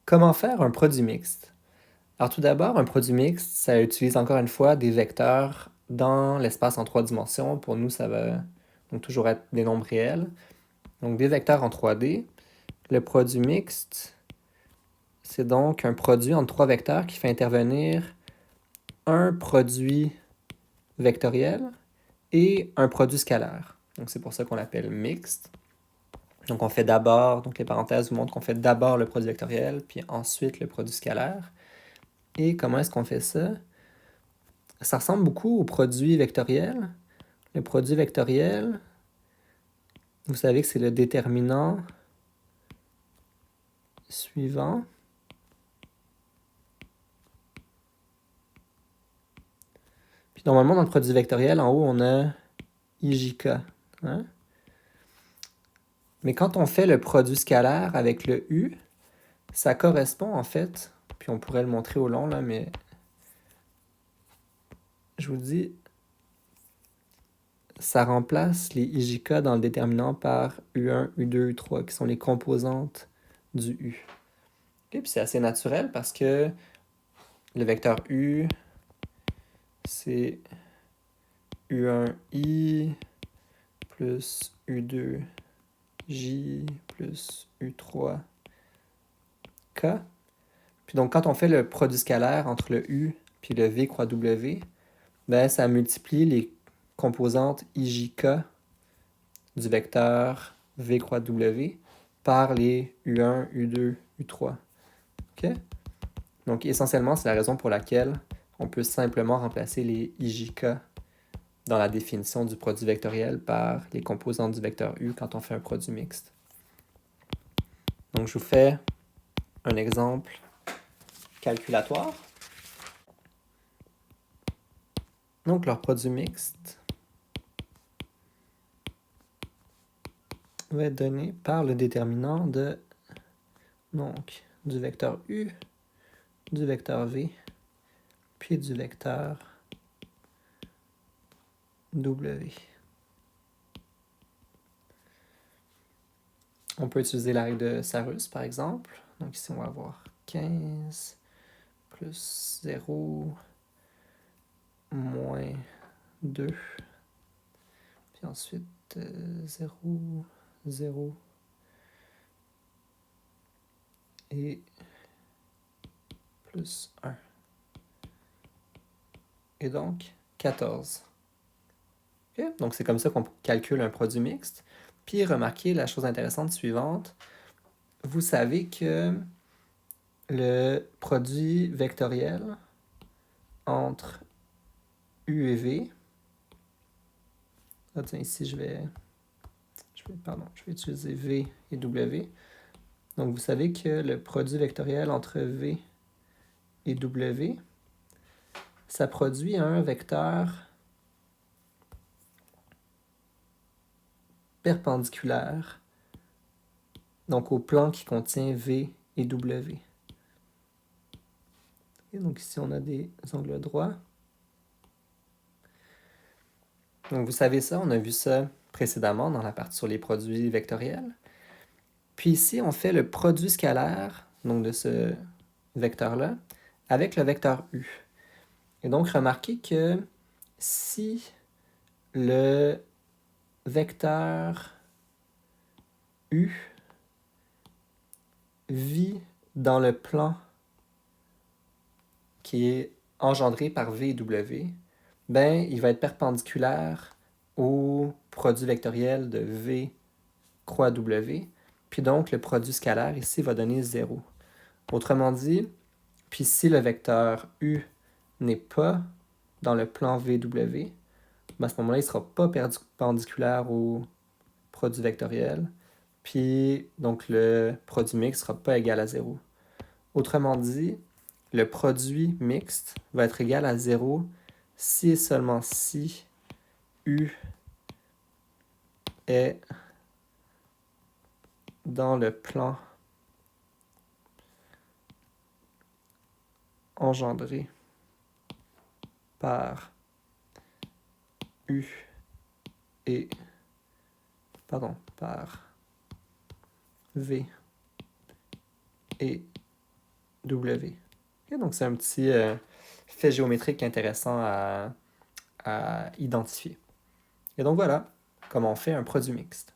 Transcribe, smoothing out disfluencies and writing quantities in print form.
Comment faire un produit mixte? Alors tout d'abord, un produit mixte, ça utilise encore une fois des vecteurs dans l'espace en 3 dimensions. Pour nous, ça va donc toujours être des nombres réels. Donc des vecteurs en 3D. Le produit mixte, c'est donc un produit entre 3 vecteurs qui fait intervenir un produit vectoriel et un produit scalaire. Donc c'est pour ça qu'on l'appelle mixte. Donc on fait d'abord, donc les parenthèses vous montrent qu'on fait d'abord le produit vectoriel, puis ensuite le produit scalaire. Et comment est-ce qu'on fait ça? Ça ressemble beaucoup au produit vectoriel. Le produit vectoriel, vous savez que c'est le déterminant suivant. Puis normalement, dans le produit vectoriel, en haut, on a IJK. Hein? Mais quand on fait le produit scalaire avec le U, ça correspond en fait, puis on pourrait le montrer au long, là, mais je vous dis, ça remplace les IJK dans le déterminant par U1, U2, U3, qui sont les composantes du U. Okay, puis c'est assez naturel parce que le vecteur U, c'est U1i plus U2j plus U3k. Puis donc, quand on fait le produit scalaire entre le U puis le V croix W, ben, ça multiplie les composantes IJK du vecteur V croix W par les U1, U2, U3. OK? Donc, essentiellement, c'est la raison pour laquelle on peut simplement remplacer les IJK dans la définition du produit vectoriel par les composantes du vecteur U quand on fait un produit mixte. Donc, je vous fais un exemple calculatoire. Donc, leur produit mixte va être donné par le déterminant de, donc, du vecteur U, du vecteur V, puis du vecteur W. On peut utiliser la règle de Sarus, par exemple. Donc ici, on va avoir 15 plus 0 moins 2. Puis ensuite, 0, 0 et plus 1. Et donc, 14. Okay? Donc, c'est comme ça qu'on calcule un produit mixte. Puis, remarquez la chose intéressante suivante. Vous savez que le produit vectoriel entre U et V, tiens, ici, je vais utiliser V et W. Donc, vous savez que le produit vectoriel entre V et W, ça produit un vecteur perpendiculaire, donc au plan qui contient V et W. Et donc ici, on a des angles droits. Donc vous savez ça, on a vu ça précédemment dans la partie sur les produits vectoriels. Puis ici, on fait le produit scalaire, donc de ce vecteur-là, avec le vecteur U. Et donc, remarquez que si le vecteur U vit dans le plan qui est engendré par V et W, ben, il va être perpendiculaire au produit vectoriel de V croix W, puis donc le produit scalaire ici va donner 0. Autrement dit, puis si le vecteur U n'est pas dans le plan VW, ben à ce moment-là, il ne sera pas perpendiculaire au produit vectoriel, puis donc le produit mixte ne sera pas égal à 0. Autrement dit, le produit mixte va être égal à 0 si et seulement si U est dans le plan engendré par U et par V et W. Ok, donc c'est un petit fait géométrique intéressant à identifier. Et donc voilà comment on fait un produit mixte.